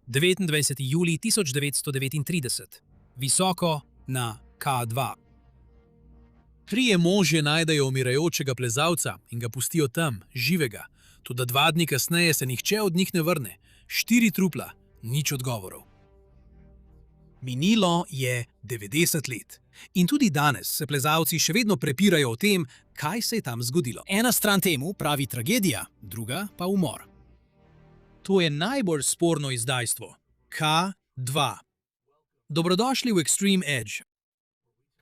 29. julij 1939. Visoko na K2. Trije možje najdejo umirajočega plezalca in ga pustijo tam, živega. Toda 2 dni kasneje se nihče od njih ne vrne. 4 trupla, nič odgovorov. Minilo je 90 let. In tudi danes se plezalci še vedno prepirajo o tem, kaj se je tam zgodilo. Ena stran temu pravi tragedija, druga pa umor. To je najbolj sporno izdajstvo. K2. Dobrodošli v Extreme Edge,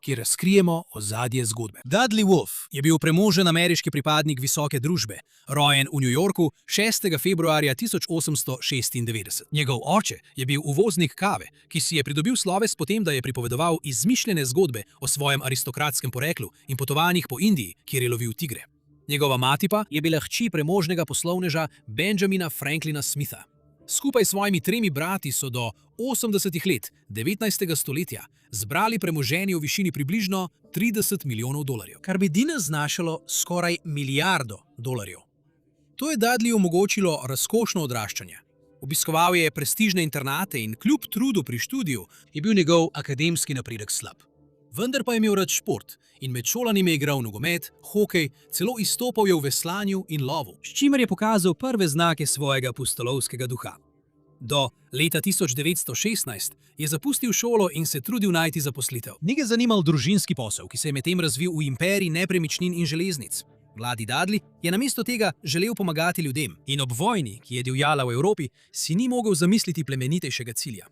kjer razkrijemo ozadje zgodbe. Dudley Wolfe je bil premožen ameriški pripadnik visoke družbe, rojen v New Yorku 6. februarja 1896. Njegov oče je bil uvoznik kave, ki si je pridobil sloves potem, da je pripovedoval izmišljene zgodbe o svojem aristokratskem poreklu in potovanjih po Indiji, kjer je lovil tigre. Njegova mati pa je bila hči premožnega poslovneža Benjamina Franklina Smitha. Skupaj s svojimi 3 brati so do 80 let 19. stoletja zbrali premoženje v višini približno $30 milijonov, kar bi danes znašalo skoraj milijardo dolarjev. To je Dudleyju omogočilo razkošno odraščanje. Obiskoval je prestižne internate in kljub trudu pri študiju je bil njegov akademski napredek slab. Vendar pa je imel rad šport in med šolanjem je igral nogomet, hokej, celo izstopal je v veslanju in lovu, s čimer je pokazal prve znake svojega pustolovskega duha. Do leta 1916 je zapustil šolo in se trudil najti zaposlitev. Ni ga zanimal družinski posel, ki se je medtem razvil v imperij nepremičnin in železnic. Mladi Dudley je namesto tega želel pomagati ljudem in ob vojni, ki je divjala v Evropi, si ni mogel zamisliti plemenitejšega cilja.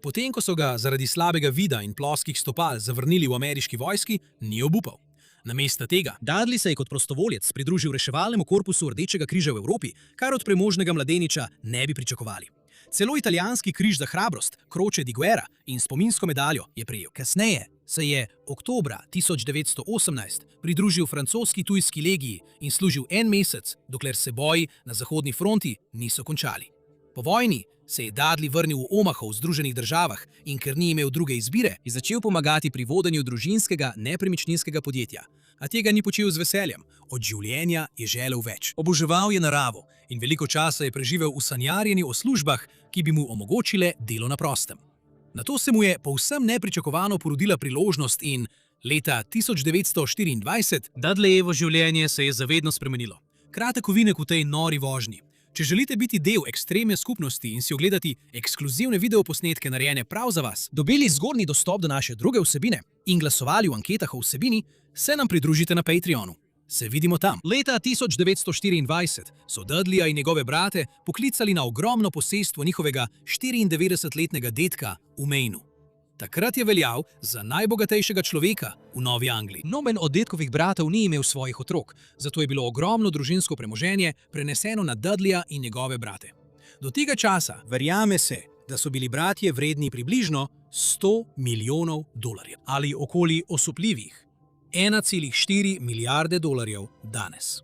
Potem, ko so ga zaradi slabega vida in ploskih stopal zavrnili v ameriški vojski, ni obupal. Namesto tega, Dudley se je kot prostovoljec pridružil reševalnemu korpusu Rdečega križa v Evropi, kar od premožnega mladeniča ne bi pričakovali. Celo italijanski križ za hrabrost, Croce di Guerra in spominsko medaljo je prejel. Kasneje se je oktobra 1918 pridružil francoski tujski legiji in služil 1 mesec, dokler se boji na zahodni fronti niso končali. Po vojni se je Dudley vrnil v Omaha v Združenih državah in ker ni imel druge izbire, je začel pomagati pri vodenju družinskega nepremičninskega podjetja. A tega ni počel z veseljem. Od življenja je želel več. Oboževal je naravo in veliko časa je preživel v sanjarjenju o službah, ki bi mu omogočile delo na prostem. Nato se mu je povsem nepričakovano porodila priložnost in leta 1924 Dudleyevo življenje se je zavedno spremenilo. Kratek ovinek v tej nori vožnji. Če želite biti del ekstremne skupnosti in si ogledati ekskluzivne videoposnetke narejene prav za vas, dobili zgornji dostop do naše druge vsebine in glasovali v anketah o vsebini, se nam pridružite na Patreonu. Se vidimo tam. Leta 1924 so Dudleya in njegove brate poklicali na ogromno posestvo njihovega 94-letnega dedka v Mainu. Takrat je veljal za najbogatejšega človeka v Novi Angliji. Noben od dedkovih bratov ni imel svojih otrok, zato je bilo ogromno družinsko premoženje preneseno na Dudleya in njegove brate. Do tega časa verjame se, da so bili bratje vredni približno $100 milijonov ali okoli osupljivih $1,4 milijarde danes.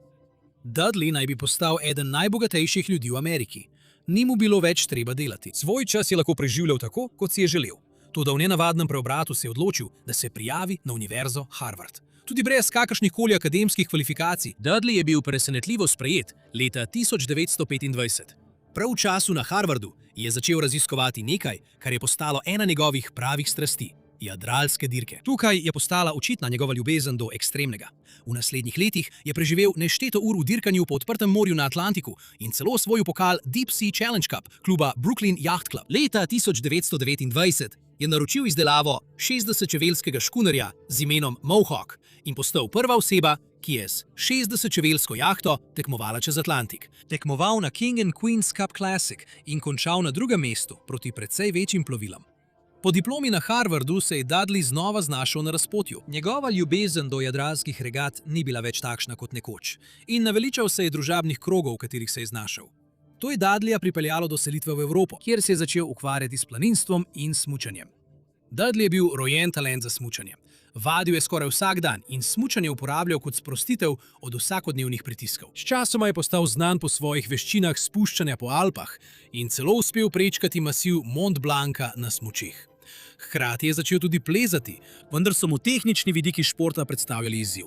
Dudley naj bi postal eden najbogatejših ljudi v Ameriki. Ni mu bilo več treba delati. Svoj čas je lahko preživljal tako, kot si je želel. Toda v nenavadnem preobratu se je odločil, da se prijavi na univerzo Harvard. Tudi brez kakršnihkoli akademskih kvalifikacij, Dudley je bil presenetljivo sprejet leta 1925. Prav v času na Harvardu je začel raziskovati nekaj, kar je postalo ena njegovih pravih strasti – jadralske dirke. Tukaj je postala očitna njegova ljubezen do ekstremnega. V naslednjih letih je preživel nešteto ur v dirkanju po odprtem morju na Atlantiku in celo osvojil pokal Deep Sea Challenge Cup kluba Brooklyn Yacht Club. Leta 1929 je naročil izdelavo 60-čeveljskega škunerja z imenom Mohawk in postal prva oseba, ki je s 60-čeveljsko jahto tekmovala čez Atlantik. Tekmoval na King and Queen's Cup Classic in končal na 2. mestu proti precej večjim plovilom. Po diplomi na Harvardu se je Dudley znova znašel na razpotju. Njegova ljubezen do jadralskih regat ni bila več takšna kot nekoč in naveličal se je družabnih krogov, v katerih se je znašel. To je Dudleya pripeljalo do selitve v Evropo, kjer se je začel ukvarjati s planinstvom in smučanjem. Dudley je bil rojen talent za smučanje. Vadil je skoraj vsak dan in smučanje uporabljal kot sprostitev od vsakodnevnih pritiskov. Sčasoma je postal znan po svojih veščinah spuščanja po Alpah in celo uspel prečkati masiv Mont Blanca na smučeh. Hkrati je začel tudi plezati, vendar so mu tehnični vidiki športa predstavljali izziv.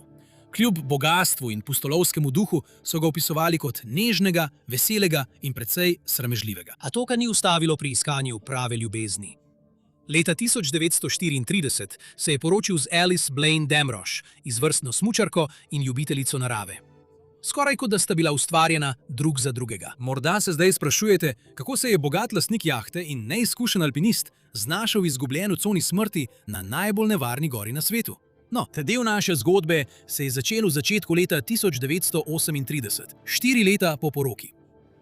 Kljub bogastvu in pustolovskemu duhu so ga opisovali kot nežnega, veselega in precej sramežljivega. A to ga ni ustavilo pri iskanju prave ljubezni. Leta 1934 se je poročil z Alice Blaine Damrosch, izvrstno smučarko in ljubiteljico narave. Skoraj kot da sta bila ustvarjena drug za drugega. Morda se zdaj sprašujete, kako se je bogat lastnik jahte in neizkušen alpinist znašel izgubljen v coni smrti na najbolj nevarni gori na svetu. No, ta del naše zgodbe se je začel v začetku leta 1938, 4 leta po poroki.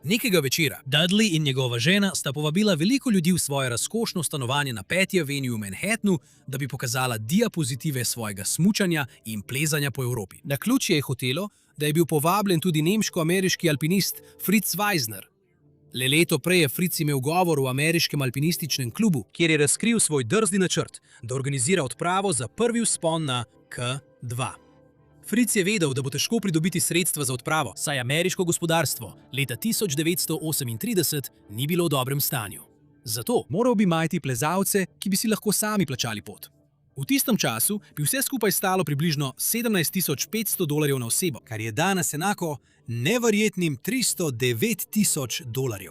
Nekega večera Dudley in njegova žena sta povabila veliko ljudi v svoje razkošno stanovanje na 5. avenue v Manhattnu, da bi pokazala diapozitive svojega smučanja in plezanja po Evropi. Naključje je hotelo, da je bil povabljen tudi nemško-ameriški alpinist Fritz Weisner. Le leto prej je Fritz imel govor v ameriškem alpinističnem klubu, kjer je razkril svoj drzni načrt, da organizira odpravo za prvi vzpon na K2. Fritz je vedel, da bo težko pridobiti sredstva za odpravo, saj ameriško gospodarstvo leta 1938 ni bilo v dobrem stanju. Zato moral bi najti plezalce, ki bi si lahko sami plačali pot. V tistem času bi vse skupaj stalo približno $17,500 na osebo, kar je danes enako neverjetnim $309,000.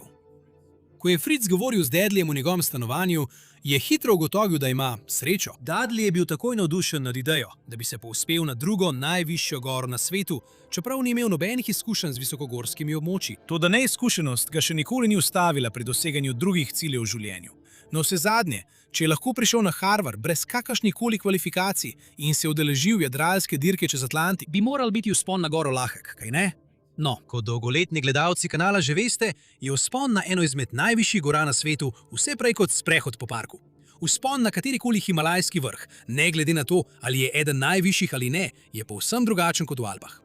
Ko je Fritz govoril z Dudleyjem v njegovem stanovanju, je hitro ugotovil, da ima srečo. Dudley je bil takoj navdušen nad idejo, da bi se povzpel na drugo najvišjo goro na svetu, čeprav ni imel nobenih izkušenj z visokogorskimi območji. Toda neizkušenost ga še nikoli ni ustavila pri doseganju drugih ciljev v življenju. No, vsezadnje, če je lahko prišel na Harvard brez kakršnihkoli kvalifikacij in se udeležil jadralske dirke čez Atlantik, bi moral biti vzpon na goro lahek, kaj ne? No, kot dolgoletni gledalci kanala že veste, je vzpon na eno izmed najvišjih gora na svetu vse prej kot sprehod po parku. Vzpon na katerikoli himalajski vrh, ne glede na to, ali je eden najvišjih ali ne, je povsem drugačen kot v Alpah.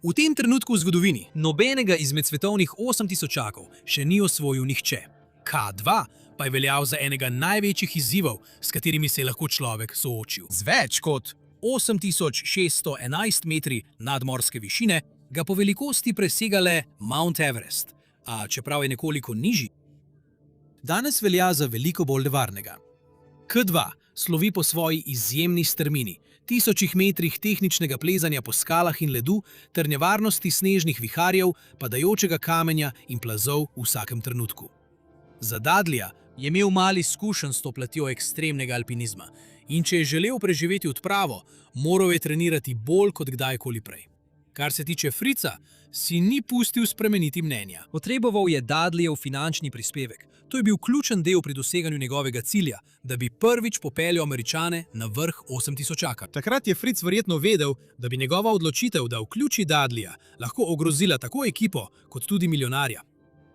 V tem trenutku v zgodovini nobenega izmed svetovnih 8000-akov še ni osvojil nihče. K2 pa je veljal za enega največjih izzivov, s katerimi se je lahko človek soočil. Z več kot 8611 metri nadmorske višine ga po velikosti presega le Mount Everest, a čeprav je nekoliko nižji, danes velja za veliko bolj nevarnega. K2 slovi po svoji izjemni strmini, 1000 metrih tehničnega plezanja po skalah in ledu ter nevarnosti snežnih viharjev, padajočega kamenja in plazov v vsakem trenutku. Za Dudleyja je imel mali izkušenj s to platjo ekstremnega alpinizma in če je želel preživeti odpravo, moral je trenirati bolj kot kdajkoli prej. Kar se tiče Fritza, si ni pustil spremeniti mnenja. Potreboval je Dudleyjev finančni prispevek. To je bil ključen del pri doseganju njegovega cilja, da bi prvič popeljal Američane na vrh 8000-aka. Takrat je Fritz verjetno vedel, da bi njegova odločitev, da vključi Dudleyja, lahko ogrozila tako ekipo kot tudi milijonarja.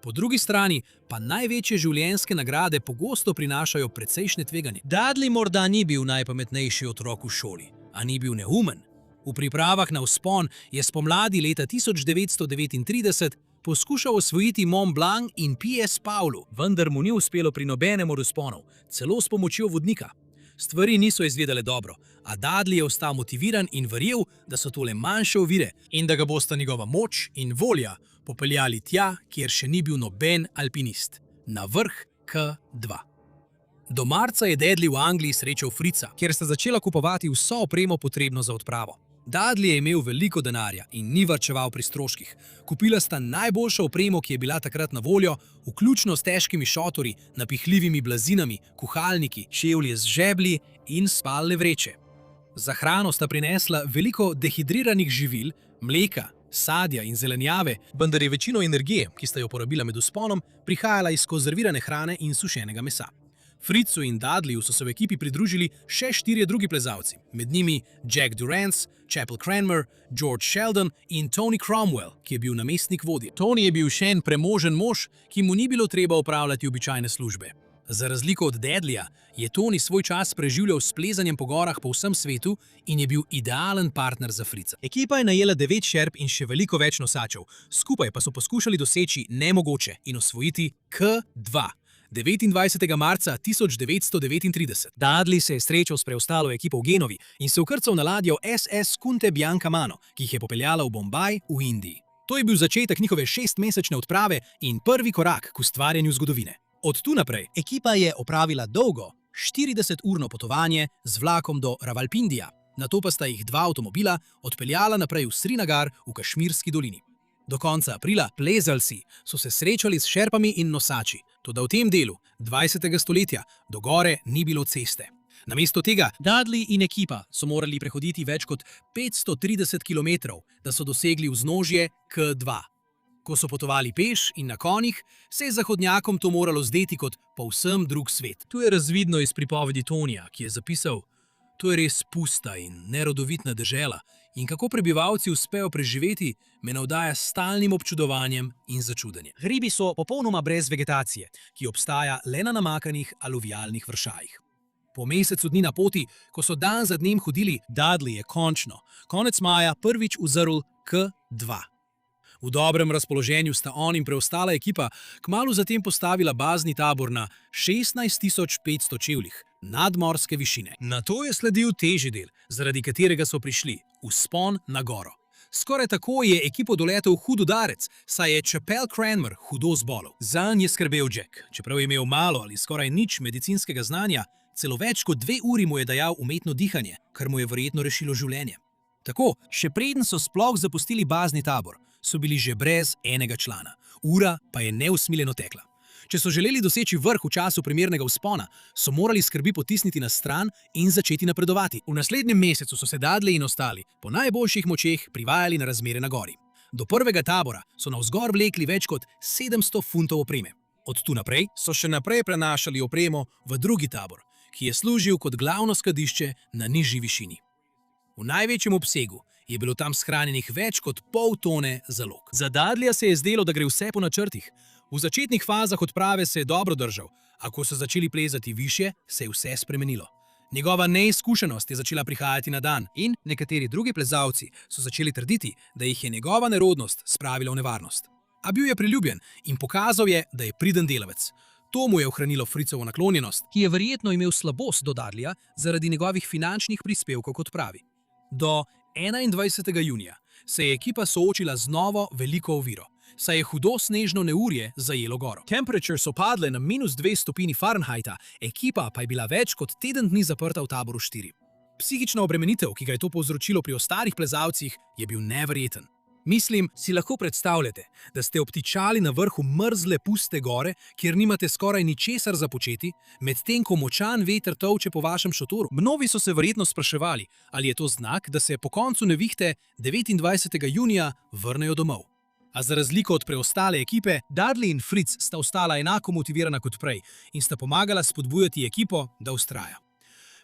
Po drugi strani pa največje življenjske nagrade pogosto prinašajo precejšnje tveganje. Dudley morda ni bil najpametnejši otrok v šoli, a ni bil neumen. V pripravah na vzpon je spomladi leta 1939 poskušal osvojiti Mont Blanc in Pies Paulu, vendar mu ni uspelo pri nobenem od vzponov, celo s pomočjo vodnika. Stvari niso izvedele dobro, a Dudley je ostal motiviran in verjel, da so tole manjše ovire in da ga bosta njegova moč in volja popeljali tja, kjer še ni bil noben alpinist, na vrh K2. Do marca je Dudley v Angliji srečal Fritza, kjer sta začela kupovati vso opremo potrebno za odpravo. Dudley je imel veliko denarja in ni varčeval pri stroških. Kupila sta najboljšo opremo, ki je bila takrat na voljo, vključno s težkimi šotori, napihljivimi blazinami, kuhalniki, čevlji z žeblji in spalne vreče. Za hrano sta prinesla veliko dehidriranih živil, mleka, sadja in zelenjave, vendar je večino energije, ki sta jo porabila med vzponom, prihajala iz konzervirane hrane in sušenega mesa. Fritzu in Dudleyju so se v ekipi pridružili še 4 drugi plezalci, med njimi Jack Durrance, Chappell Cranmer, George Sheldon in Tony Cromwell, ki je bil namestnik vodje. Tony je bil še en premožen mož, ki mu ni bilo treba opravljati običajne službe. Za razliko od Dudleyja je Tony svoj čas preživljal s plezanjem po gorah po vsem svetu in je bil idealen partner za Fritza. Ekipa je najela 9 šerp in še veliko več nosačev, skupaj pa so poskušali doseči nemogoče in osvojiti K2. 29. marca 1939. Dudley se je srečal s preostalo ekipo v Genovi in se vkrcal na ladjo SS Kunte Biancamano, ki jih je popeljala v Bombaj v Indiji. To je bil začetek njihove 6-mesečne odprave in prvi korak k ustvarjanju zgodovine. Od tu naprej ekipa je opravila dolgo, 40-urno potovanje z vlakom do Ravalpindija. Nato pa sta jih dva avtomobila odpeljala naprej v Srinagar v Kašmirski dolini. Do konca aprila plezalci so se srečali s šerpami in nosači, toda v tem delu 20. stoletja do gore ni bilo ceste. Namesto tega Dudley in ekipa so morali prehoditi več kot 530 km, da so dosegli vznožje K2. Ko so potovali peš in na konjih, se je zahodnjakom to moralo zdeti kot povsem drug svet. To je razvidno iz pripovedi Tonija, ki je zapisal: "To je res pusta in nerodovitna dežela in kako prebivalci uspejo preživeti, me navdaja s stalnim občudovanjem in začudenjem." Hribi so popolnoma brez vegetacije, ki obstaja le na namakanih aluvialnih vršajih. Po mesecu dni na poti, ko so dan za dnem hodili, Dudley je konec maja prvič uzrl K2. V dobrem razpoloženju sta on in preostala ekipa kmalu zatem postavila bazni tabor na 16.500 čevljih nadmorske višine. Nato je sledil težji del, zaradi katerega so prišli vzpon na goro. Skoraj tako je ekipo doletel hud udarec, saj je Chappell Cranmer hudo zbolel. Zanj je skrbel Jack, čeprav je imel malo ali skoraj nič medicinskega znanja, celo več kot 2 uri mu je dajal umetno dihanje, kar mu je verjetno rešilo življenje. Tako, še preden so sploh zapustili bazni tabor, so bili že brez enega člana. Ura pa je neusmiljeno tekla. Če so želeli doseči vrh v času primernega vzpona, so morali skrbi potisniti na stran in začeti napredovati. V naslednjem mesecu so se Dudley in ostali po najboljših močeh privajali na razmere na gori. Do prvega tabora so navzgor vlekli več kot 700 funtov opreme. Od tu naprej so še naprej prenašali opremo v drugi tabor, ki je služil kot glavno skladišče na nižji višini. V največjem obsegu je bilo tam shranjenih več kot pol tone zalog. Za Dudleyja se je zdelo, da gre vse po načrtih. V začetnih fazah odprave se je dobro držal, a ko so začeli plezati višje, se je vse spremenilo. Njegova neizkušenost je začela prihajati na dan in nekateri drugi plezalci so začeli trditi, da jih je njegova nerodnost spravila v nevarnost. A bil je priljubljen in pokazal je, da je priden delavec. To mu je ohranilo Fritzovo naklonjenost, ki je verjetno imel slabost do Dudleyja zaradi njegovih finančnih prispevkov, kot pravi. Do 21. junija se je ekipa soočila z novo veliko oviro, saj je hudo snežno neurje zajelo goro. Temperatures so padle na -2 stopinji Fahrenheita, ekipa pa je bila več kot teden dni zaprta v taboru 4. Psihična obremenitev, ki ga je to povzročilo pri ostalih plezalcih, je bil neverjeten. Mislim, si lahko predstavljate, da ste obtičali na vrhu mrzle puste gore, kjer nimate skoraj ničesar za početi, medtem ko močan veter tolče po vašem šotoru. Mnogi so se verjetno spraševali, ali je to znak, da se po koncu nevihte 29. junija vrnejo domov. A za razliko od preostale ekipe, Dudley in Fritz sta ostala enako motivirana kot prej in sta pomagala spodbujati ekipo, da vztraja.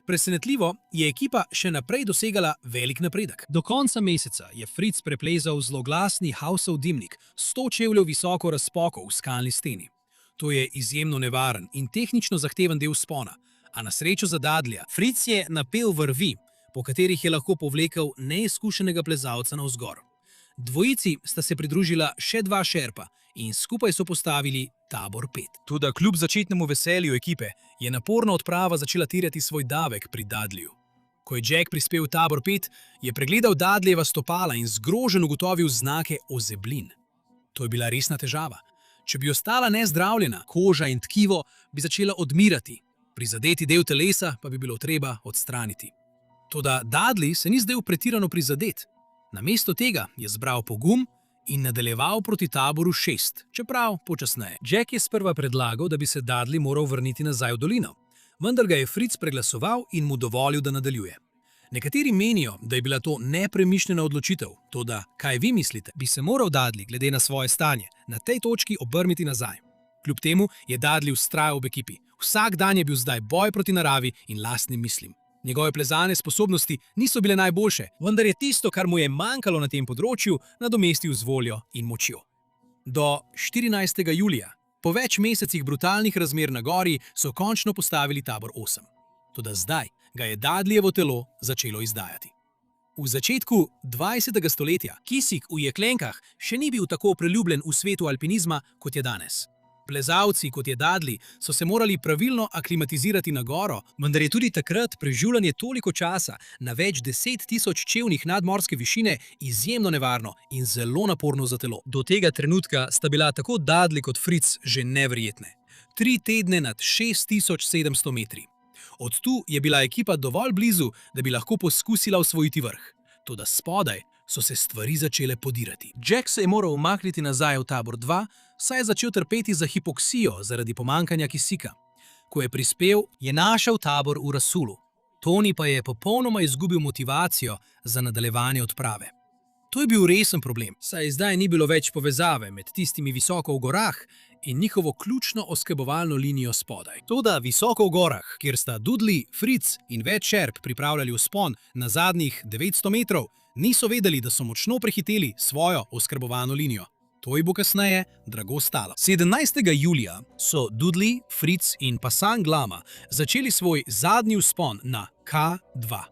Presenetljivo je ekipa še naprej dosegala velik napredek. Do konca meseca je Fritz preplezal zloglasni Hausov dimnik, 100 čevljev visoko razpoko v skalni steni. To je izjemno nevaren in tehnično zahteven del vzpona, a na srečo za Dudleyja Fritz je napel vrvi, po katerih je lahko povlekel neizkušenega plezalca navzgor. Dvojici sta se pridružila še 2 šerpa in skupaj so postavili tabor 5. Toda kljub začetnemu veselju ekipe je naporna odprava začela terjati svoj davek pri Dudleyju. Ko je Jack prispel v tabor 5, je pregledal Dudleyjeva stopala in zgrožen ugotovil znake ozeblin. To je bila resna težava. Če bi ostala nezdravljena, koža in tkivo bi začela odmirati, prizadeti del telesa pa bi bilo treba odstraniti. Toda Dudley se ni zdel pretirano prizadet. Namesto tega je zbral pogum in nadaljeval proti taboru 6, čeprav počasneje. Jack je sprva predlagal, da bi se Dudley moral vrniti nazaj v dolino, vendar ga je Fritz preglasoval in mu dovolil, da nadaljuje. Nekateri menijo, da je bila to nepremišljena odločitev, toda kaj vi mislite? Bi se moral Dudley, glede na svoje stanje, na tej točki obrniti nazaj. Kljub temu je Dudley vztrajal v ekipi. Vsak dan je bil zdaj boj proti naravi in lastnim mislim. Njegove plezalne sposobnosti niso bile najboljše, vendar je tisto, kar mu je manjkalo na tem področju, nadomestil z voljo in močjo. Do 14. julija, po več mesecih brutalnih razmer na gori, so končno postavili tabor 8. Toda zdaj ga je Dudleyjevo telo začelo izdajati. V začetku 20. stoletja kisik v jeklenkah še ni bil tako priljubljen v svetu alpinizma, kot je danes. Plezalci, kot je Dudley, so se morali pravilno aklimatizirati na goro, vendar je tudi takrat preživljanje toliko časa na več 10.000 čevljih nadmorske višine izjemno nevarno in zelo naporno za telo. Do tega trenutka sta bila tako Dudley kot Fritz že neverjetne. 3 tedne nad 6.700 metri. Od tu je bila ekipa dovolj blizu, da bi lahko poskusila osvojiti vrh. Toda spodaj so se stvari začele podirati. Jack se je moral umakniti nazaj v tabor 2, saj je začel trpeti za hipoksijo zaradi pomankanja kisika. Ko je prispel, je našel tabor v Rasulu. Tony pa je popolnoma izgubil motivacijo za nadaljevanje odprave. To je bil resen problem, saj zdaj ni bilo več povezave med tistimi visoko v gorah in njihovo ključno oskrbovalno linijo spodaj. Toda visoko v gorah, kjer sta Dudley, Fritz in več šerp pripravljali vzpon na zadnjih 900 metrov, niso vedeli, da so močno prehiteli svojo oskrbovalno linijo. To ji bo kasneje drago stalo. 17. julija so Dudley, Fritz in Pasang Lama začeli svoj zadnji vzpon na K2.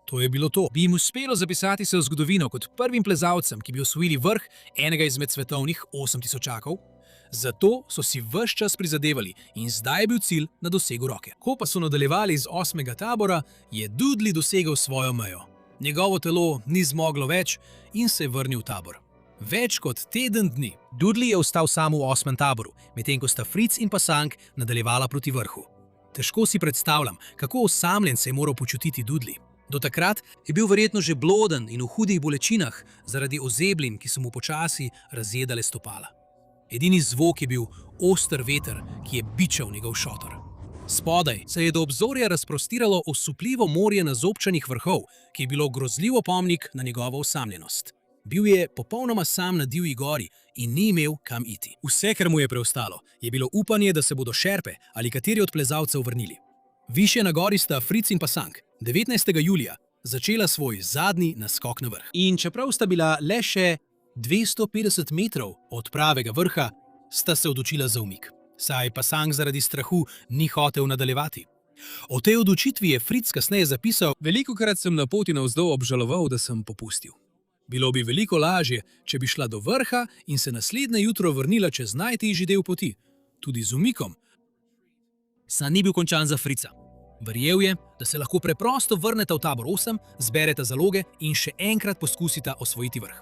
To je bilo to. Bi jim uspelo zapisati se v zgodovino kot prvim plezalcem, ki bi osvojili vrh enega izmed svetovnih 8000-čakov? Zato so si ves čas prizadevali in zdaj je bil cilj na dosegu roke. Ko pa so nadaljevali z 8. tabora, je Dudley dosegel svojo mejo. Njegovo telo ni zmoglo več in se je vrnil v tabor. Več kot teden dni. Dudley je ostal sam v 8. taboru, medtem ko sta Fritz in Pasang nadaljevala proti vrhu. Težko si predstavljam, kako osamljen se je moral počutiti Dudley. Do takrat je bil verjetno že bloden in v hudih bolečinah zaradi ozeblin, ki so mu počasi razjedale stopala. Edini zvok je bil oster veter, ki je bičal njegov šotor. Spodaj se je do obzorja razprostiralo osupljivo morje nazobčanih vrhov, ki je bilo grozljiv opomnik na njegovo osamljenost. Bil je popolnoma sam na divji gori in ni imel kam iti. Vse, kar mu je preostalo, je bilo upanje, da se bodo šerpe ali kateri od plezalcev vrnili. Višje na gori sta Fritz in Pasang 19. julija začela svoj zadnji naskok na vrh. In čeprav sta bila le še 250 metrov od pravega vrha, sta se odločila za umik, saj Pasang zaradi strahu ni hotel nadaljevati. O tej odločitvi je Fritz kasneje zapisal: "Velikokrat sem na poti navzdol obžaloval, da sem popustil. Bilo bi veliko lažje, če bi šla do vrha in se naslednje jutro vrnila čez najtežji del poti, tudi z umikom." San ni bil končan za Fritza. Verjel je, da se lahko preprosto vrneta v tabor 8, zbereta zaloge in še enkrat poskusita osvojiti vrh.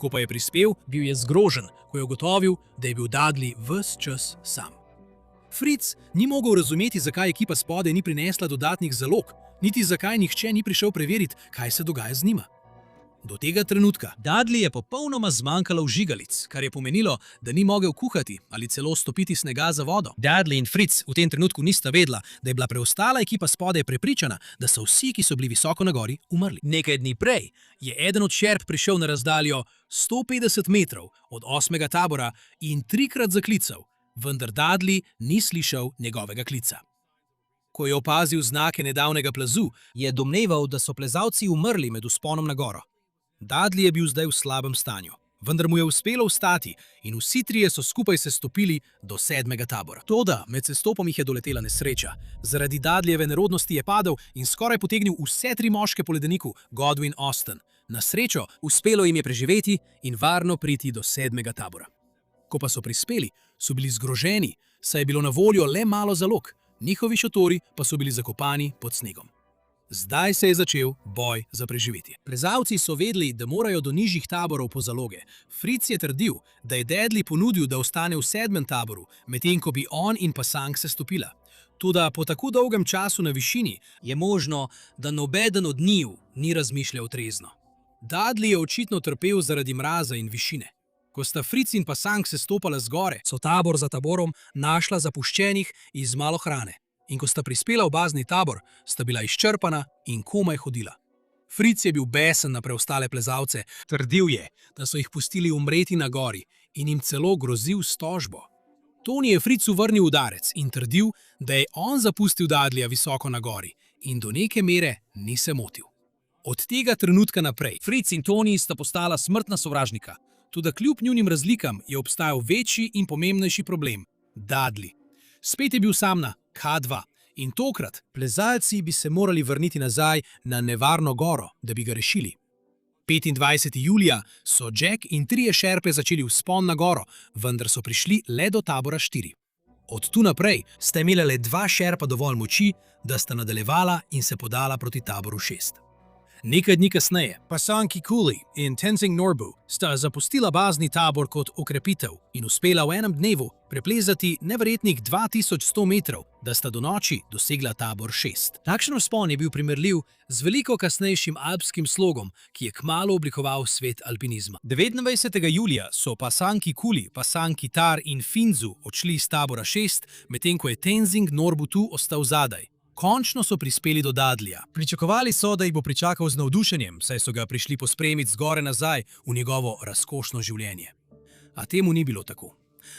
Ko pa je prispel, bil je zgrožen, ko je ugotovil, da je bil Dudley ves čas sam. Fritz ni mogel razumeti, zakaj ekipa spodaj ni prinesla dodatnih zalog, niti zakaj nihče ni prišel preveriti, kaj se dogaja z njima. Do tega trenutka Dudley je popolnoma zmanjkalo vžigalic, kar je pomenilo, da ni mogel kuhati ali celo stopiti snega za vodo. Dudley in Fritz v tem trenutku nista vedela, da je bila preostala ekipa spodaj prepričana, da so vsi, ki so bili visoko na gori, umrli. Nekaj dni prej je eden od šerp prišel na razdaljo 150 metrov od 8. tabora in 3-krat zaklical, vendar Dudley ni slišal njegovega klica. Ko je opazil znake nedavnega plazu, je domneval, da so plezalci umrli med vzponom na goro. Dudley je bil zdaj v slabem stanju, vendar mu je uspelo vstati in vsi trije so skupaj sestopili do 7. tabora. Toda med sestopom jih je doletela nesreča. Zaradi Dudleyjeve nerodnosti je padel in skoraj potegnil vse 3 moške po ledeniku, Godwin, Austin. Na srečo, uspelo jim je preživeti in varno priti do 7. tabora. Ko pa so prispeli, so bili zgroženi, saj je bilo na voljo le malo zalog, njihovi šotori pa so bili zakopani pod snegom. Zdaj se je začel boj za preživetje. Plezalci so vedeli, da morajo do nižjih taborov po zaloge. Fritz je trdil, da je Dudley ponudil, da ostane v 7. taboru, medtem ko bi on in Pasang se stopila. Toda po tako dolgem času na višini je možno, da nobeden od njiju ni razmišljal trezno. Dudley je očitno trpel zaradi mraza in višine. Ko sta Fritz in Pasang se stopala zgore, so tabor za taborom našla zapuščenih iz malo hrane. In ko sta prispela v bazni tabor, sta bila izčrpana in komaj hodila. Fritz je bil besen na preostale plezalce, trdil je, da so jih pustili umreti na gori in jim celo grozil s tožbo. Tony je Fritzu vrnil udarec in trdil, da je on zapustil Dudleyja visoko na gori in do neke mere ni se motil. Od tega trenutka naprej Fritz in Tony sta postala smrtna sovražnika, toda kljub njunim razlikam je obstajal večji in pomembnejši problem – Dudley. Spet je bil sam na K2 in tokrat plezalci bi se morali vrniti nazaj na nevarno goro, da bi ga rešili. 25. julija so Jack in 3 šerpe začeli vzpon na goro, vendar so prišli le do tabora 4. Od tu naprej sta imela le 2 šerpa dovolj moči, da sta nadaljevala in se podala proti taboru 6. Nekaj dni kasneje pa Sanki Kuli in Tenzing Norbu sta zapustila bazni tabor kot okrepitev in uspela v enem dnevu preplezati neverjetnih 2100 metrov, da sta do noči dosegla tabor 6. Takšen vzpon je bil primerljiv z veliko kasnejšim alpskim slogom, ki je kmalu oblikoval svet alpinizma. 29. julija so pa Sanki Kuli, pa Sanki Tar in Finzu odšli iz tabora 6, medtem ko je Tenzing Norbu tu ostal zadaj. Končno so prispeli do Dadlija. Pričakovali so, da jih bo pričakal z navdušenjem, saj so ga prišli pospremiti zgore nazaj v njegovo razkošno življenje. A temu ni bilo tako.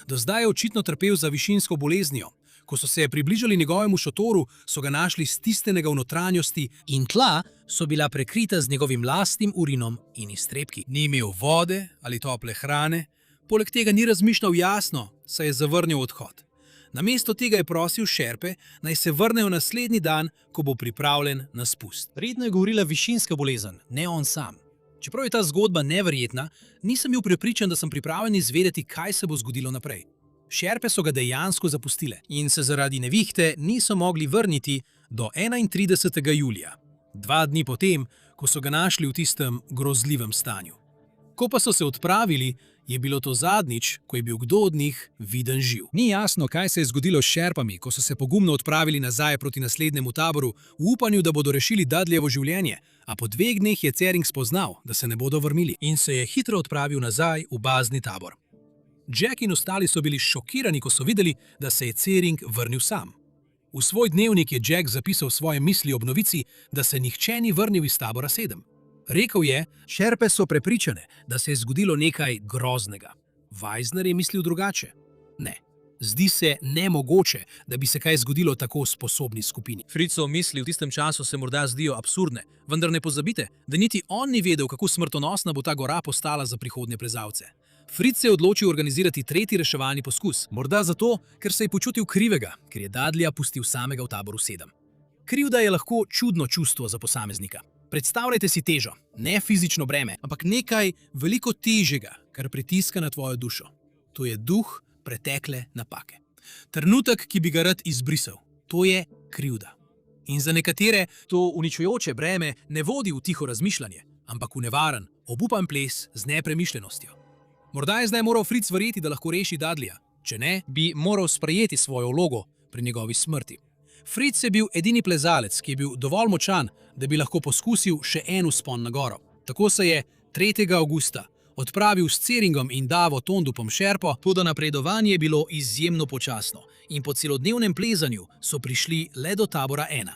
Do zdaj je očitno trpel za višinsko boleznijo. Ko so se približali njegovemu šotoru, so ga našli stisnjenega v notranjosti in tla so bila prekrita z njegovim lastnim urinom in iztrebki. Ni imel vode ali tople hrane, poleg tega ni razmišljal jasno, saj je zavrnil odhod. Namesto tega je prosil šerpe, naj se vrnejo naslednji dan, ko bo pripravljen na spust. Redno je govorila višinska bolezen, ne on sam. Čeprav je ta zgodba neverjetna, nisem bil prepričan, da sem pripravljen izvedeti, kaj se bo zgodilo naprej. Šerpe so ga dejansko zapustile in se zaradi nevihte niso mogli vrniti do 31. julija, 2 dni potem, ko so ga našli v tistem grozljivem stanju. Ko pa so se odpravili, je bilo to zadnjič, ko je bil kdo od njih viden živ. Ni jasno, kaj se je zgodilo s šerpami, ko so se pogumno odpravili nazaj proti naslednjemu taboru v upanju, da bodo rešili Dadljevo življenje, a po 2 dneh je Tsering spoznal, da se ne bodo vrnili in se je hitro odpravil nazaj v bazni tabor. Jack in ostali so bili šokirani, ko so videli, da se je Tsering vrnil sam. V svoj dnevnik je Jack zapisal svoje misli ob novici, da se nihče ni vrnil iz tabora 7. Rekel je, šerpe so prepričane, da se je zgodilo nekaj groznega. Weisner je mislil drugače. Ne, zdi se nemogoče, da bi se kaj zgodilo tako sposobni skupini. Fritzov misli v tistem času se morda zdijo absurdne, vendar ne pozabite, da niti on ni vedel, kako smrtonosna bo ta gora postala za prihodnje plezalce. Fritz se je odločil organizirati 3. reševalni poskus, morda zato, ker se je počutil krivega, ker je Dadlija pustil samega v taboru 7. Krivda je lahko čudno čustvo za posameznika. Predstavljajte si težo, ne fizično breme, ampak nekaj veliko težjega, kar pritiska na tvojo dušo. To je duh pretekle napake. Trenutek, ki bi ga rad izbrisal, to je krivda. In za nekatere to uničujoče breme ne vodi v tiho razmišljanje, ampak v nevaren, obupan ples z nepremišljenostjo. Morda je zdaj moral Fritz verjeti, da lahko reši Dadlija, če ne, bi moral sprejeti svojo vlogo pri njegovi smrti. Fritz je bil edini plezalec, ki je bil dovolj močan, da bi lahko poskusil še en vzpon na goro. Tako se je 3. avgusta odpravil s Tseringom in Davo Tondupom šerpo, toda napredovanje je bilo izjemno počasno in po celodnevnem plezanju so prišli le do tabora 1.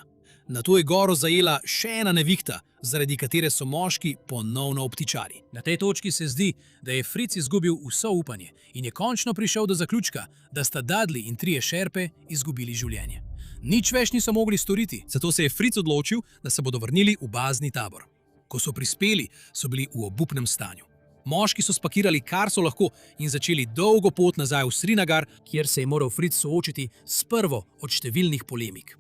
Nato je goro zajela še ena nevihta, zaradi katere so moški ponovno obtičali. Na tej točki se zdi, da je Fritz izgubil vso upanje in je končno prišel do zaključka, da sta Dudley in 3 šerpe izgubili življenje. Nič več niso mogli storiti, zato se je Fritz odločil, da se bodo vrnili v bazni tabor. Ko so prispeli, so bili v obupnem stanju. Moški so spakirali, kar so lahko, in začeli dolgo pot nazaj v Srinagar, kjer se je moral Fritz soočiti s prvo od številnih polemik.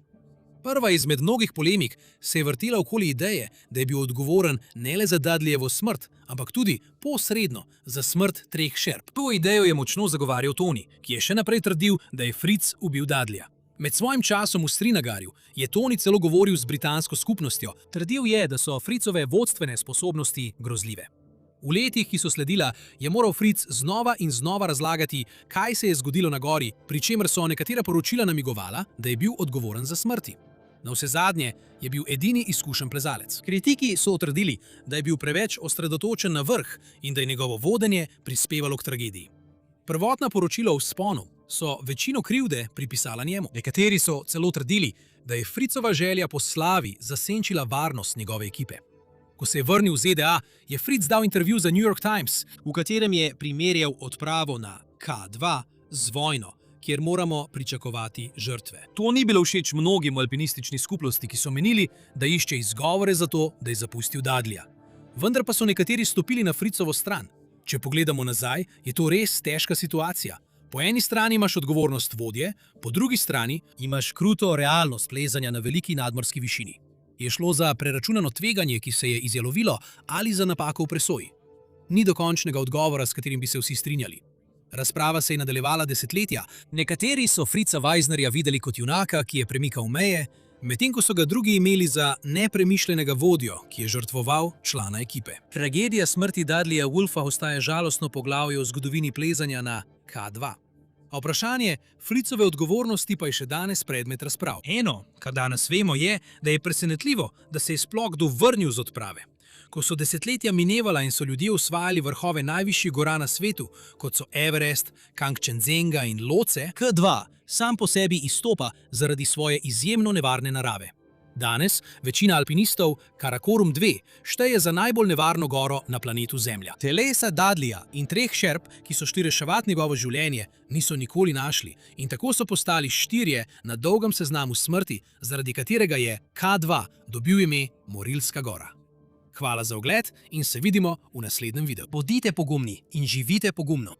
Prva izmed mnogih polemik se je vrtela okoli ideje, da je bil odgovoren ne le za Dudleyevo smrt, ampak tudi posredno za smrt 3 šerp. To idejo je močno zagovarjal Tony, ki je še naprej trdil, da je Fritz ubil Dudleya. Med svojim časom v Srinagarju je Tony celo govoril z britansko skupnostjo. Trdil je, da so Fritzove vodstvene sposobnosti grozljive. V letih, ki so sledila, je moral Fritz znova in znova razlagati, kaj se je zgodilo na gori, pri čemer so nekatera poročila namigovala, da je bil odgovoren za smrti. Navsezadnje je bil edini izkušen plezalec. Kritiki so trdili, da je bil preveč osredotočen na vrh in da je njegovo vodenje prispevalo k tragediji. Prvotna poročila o vzponu so večino krivde pripisala njemu. Nekateri so celo trdili, da je Fritzova želja po slavi zasenčila varnost njegove ekipe. Ko se je vrnil v ZDA, je Fritz dal intervju za New York Times, v katerem je primerjal odpravo na K2 z vojno, kjer moramo pričakovati žrtve. To ni bilo všeč mnogim v alpinistični skupnosti, ki so menili, da išče izgovore za to, da je zapustil Dudleya. Vendar pa so nekateri stopili na Fritzovo stran. Če pogledamo nazaj, je to res težka situacija. Po eni strani imaš odgovornost vodje, po drugi strani imaš kruto realnost plezanja na veliki nadmorski višini. Je šlo za preračunano tveganje, ki se je izjalovilo, ali za napako v presoji? Ni dokončnega odgovora, s katerim bi se vsi strinjali. Razprava se je nadaljevala desetletja. Nekateri so Fritza Weisnerja videli kot junaka, ki je premikal meje, medtem ko so ga drugi imeli za nepremišljenega vodjo, ki je žrtvoval člana ekipe. Tragedija smrti Dudleya Wolfa ostaja žalostno poglavje v zgodovini plezanja na K2. A vprašanje Fritzove odgovornosti pa je še danes predmet razprav. Eno, kar danes vemo, je, da je presenetljivo, da se je sploh kdo vrnil z odprave. Ko so desetletja minevala in so ljudje osvajali vrhove najvišjih gora na svetu, kot so Everest, Kangchenjunga in Lhotse, K2 sam po sebi izstopa zaradi svoje izjemno nevarne narave. Danes večina alpinistov Karakorum 2 šteje za najbolj nevarno goro na planetu Zemlja. Telesa Dudleya in 3 šerp, ki so šli reševati njegovo življenje, niso nikoli našli in tako so postali 4 na dolgem seznamu smrti, zaradi katerega je K2 dobil ime Morilska gora. Hvala za ogled in se vidimo v naslednjem videu. Bodite pogumni in živite pogumno.